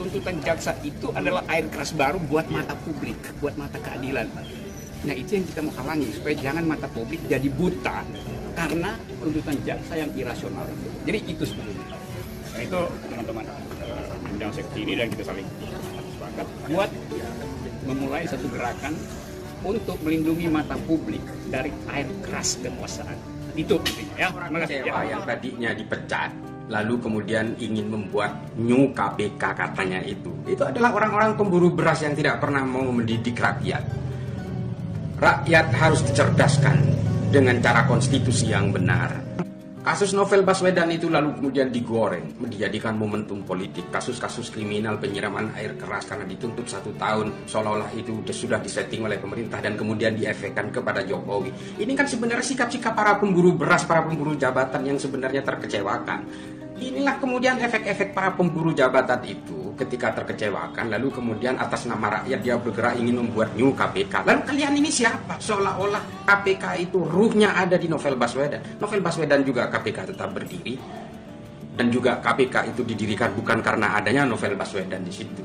tuntutan jaksa itu adalah air keras baru buat mata publik, buat mata keadilan. Nah itu yang kita mau halangi, supaya jangan mata publik jadi buta karena tuntutan jaksa yang irasional. Jadi itu sebetulnya. Nah itu teman-teman yang seperti ini, dan kita saling sepakat buat memulai satu gerakan untuk melindungi mata publik dari air keras kekuasaan. Itu intinya ya. Orang kecewa yang tadinya dipecat lalu kemudian ingin membuat new KPK katanya itu adalah orang-orang pemburu beras yang tidak pernah mau mendidik rakyat. Rakyat harus dicerdaskan dengan cara konstitusi yang benar. Kasus Novel Baswedan itu lalu kemudian digoreng, menjadikan momentum politik. Kasus-kasus kriminal penyiraman air keras karena dituntut 1 tahun, seolah-olah itu sudah disetting oleh pemerintah dan kemudian diefekkan kepada Jokowi. Ini kan sebenarnya sikap-sikap para pemburu beras, para pemburu jabatan yang sebenarnya terkecewakan. Inilah kemudian efek-efek para pemburu jabatan itu ketika terkecewakan, lalu kemudian atas nama rakyat dia bergerak ingin membuat new KPK. Lalu kalian ini siapa? Seolah-olah KPK itu ruhnya ada di Novel Baswedan. Novel Baswedan juga KPK tetap berdiri, dan juga KPK itu didirikan bukan karena adanya Novel Baswedan di situ.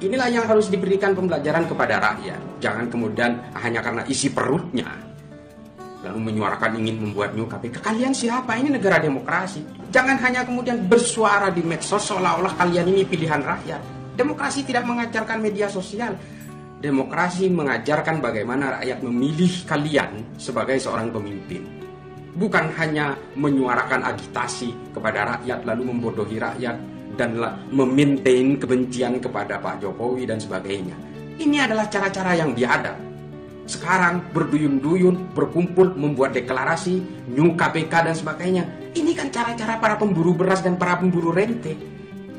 Inilah yang harus diberikan pembelajaran kepada rakyat. Jangan kemudian hanya karena isi perutnya lalu menyuarakan ingin membuat new KPK. Kalian siapa? Ini negara demokrasi. Jangan hanya kemudian bersuara di medsos seolah-olah kalian ini pilihan rakyat. Demokrasi tidak mengajarkan media sosial. Demokrasi mengajarkan bagaimana rakyat memilih kalian sebagai seorang pemimpin. Bukan hanya menyuarakan agitasi kepada rakyat lalu membodohi rakyat dan memaintain kebencian kepada Pak Jokowi dan sebagainya. Ini adalah cara-cara yang biadab. Sekarang berduyun-duyun, berkumpul, membuat deklarasi, new KPK dan sebagainya. Ini kan cara-cara para pemburu beras dan para pemburu rente.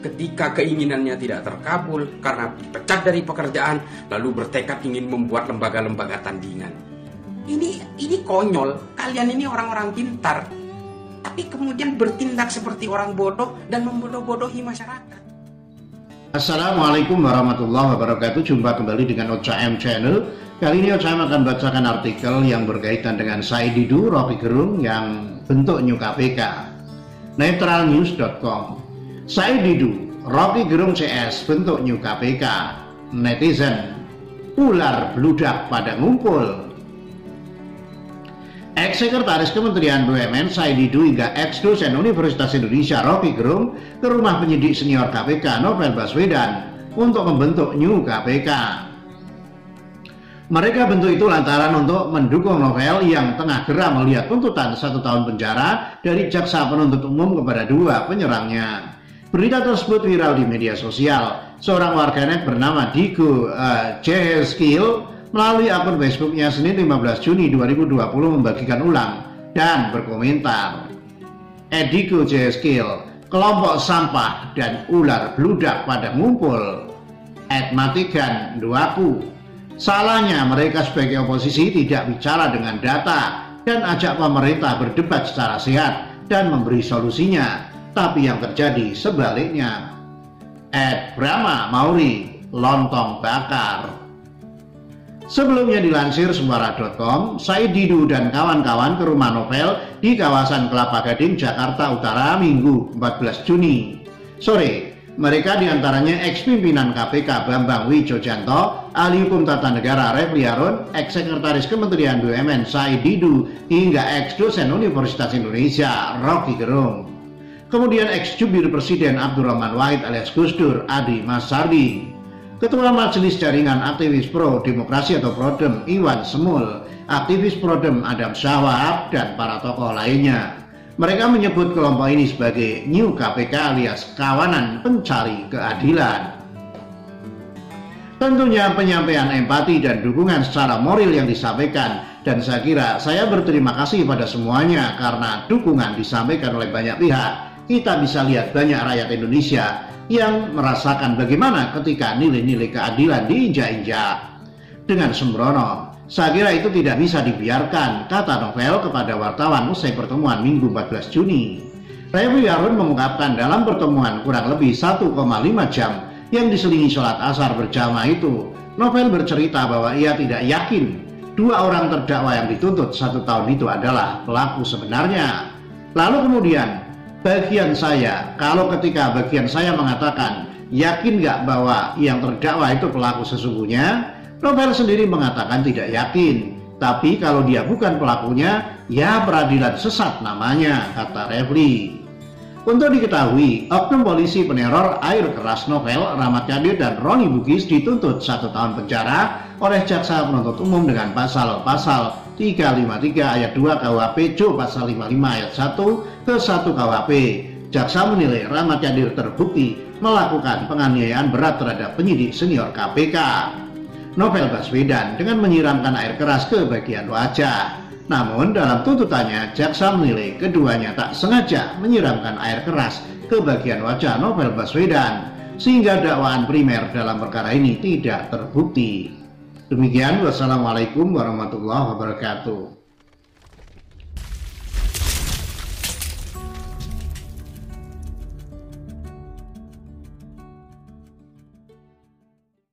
Ketika keinginannya tidak terkabul karena dipecat dari pekerjaan, lalu bertekad ingin membuat lembaga-lembaga tandingan. Ini konyol. Kalian ini orang-orang pintar, tapi kemudian bertindak seperti orang bodoh dan membodoh-bodohi masyarakat. Assalamualaikum warahmatullahi wabarakatuh. Jumpa kembali dengan OCM Channel. Kali ini OCM akan bacakan artikel yang berkaitan dengan Said Didu, Rocky Gerung yang bentuk new KPK. Netralnews.com. Said Didu, Rocky Gerung CS bentuk new KPK. Netizen, ular bludak pada ngumpul. Ex-Sekretaris Kementerian BUMN Said Didu hingga ex-dosen Universitas Indonesia Rocky Gerung ke rumah penyidik senior KPK Novel Baswedan untuk membentuk new KPK. Mereka bentuk itu lantaran untuk mendukung Novel yang tengah geram melihat tuntutan 1 tahun penjara dari jaksa penuntut umum kepada 2 penyerangnya. Berita tersebut viral di media sosial. Seorang warganet bernama Diko Jeskil melalui akun Facebooknya Senin 15 Juni 2020 membagikan ulang dan berkomentar. Diko Jeskil, kelompok sampah dan ular bludak pada ngumpul. Matikan doaku. Salahnya mereka sebagai oposisi tidak bicara dengan data dan ajak pemerintah berdebat secara sehat dan memberi solusinya, tapi yang terjadi sebaliknya. Brahma Mauri, lontong bakar. Sebelumnya dilansir Sembara.com, Said Didu dan kawan-kawan ke rumah Novel di kawasan Kelapa Gading, Jakarta Utara, Minggu 14 Juni sore. Mereka diantaranya ex-pimpinan KPK Bambang Wijojanto, ahli hukum tata negara Refli Harun, ex-sekretaris Kementerian BUMN Said Didu, hingga ex-dosen Universitas Indonesia Rocky Gerung. Kemudian ex-jubir Presiden Abdurrahman Wahid alias Gus Dur Adi Masardi, Ketua Majelis Jaringan Aktivis Pro Demokrasi atau Prodem Iwan Semul, aktivis Prodem Adam Syawab, dan para tokoh lainnya. Mereka menyebut kelompok ini sebagai New KPK alias Kawanan Pencari Keadilan. Tentunya penyampaian empati dan dukungan secara moral yang disampaikan, dan saya kira saya berterima kasih pada semuanya karena dukungan disampaikan oleh banyak pihak. Kita bisa lihat banyak rakyat Indonesia yang merasakan bagaimana ketika nilai-nilai keadilan diinjak-injak dengan sembrono. Saya kira itu tidak bisa dibiarkan, kata Novel kepada wartawan usai pertemuan Minggu 14 Juni. Refli Harun mengungkapkan dalam pertemuan kurang lebih 1,5 jam yang diselingi sholat asar berjamaah itu, Novel bercerita bahwa ia tidak yakin 2 orang terdakwa yang dituntut 1 tahun itu adalah pelaku sebenarnya. Lalu kemudian, kalau ketika bagian saya mengatakan yakin nggak bahwa yang terdakwa itu pelaku sesungguhnya? Novel sendiri mengatakan tidak yakin. Tapi kalau dia bukan pelakunya, ya peradilan sesat namanya, kata Refli. Untuk diketahui, oknum polisi peneror air keras Novel, Rahmat Kadir, dan Roni Bugis dituntut 1 tahun penjara oleh jaksa penuntut umum dengan pasal-pasal 353 ayat 2 KUHP, Jo pasal 55 ayat 1 ke 1 KUHP. Jaksa menilai Rahmat Kadir terbukti melakukan penganiayaan berat terhadap penyidik senior KPK, Novel Baswedan, dengan menyiramkan air keras ke bagian wajah. Namun dalam tuntutannya, jaksa menilai keduanya tak sengaja menyiramkan air keras ke bagian wajah Novel Baswedan, sehingga dakwaan primer dalam perkara ini tidak terbukti. Demikian, wassalamualaikum warahmatullahi wabarakatuh.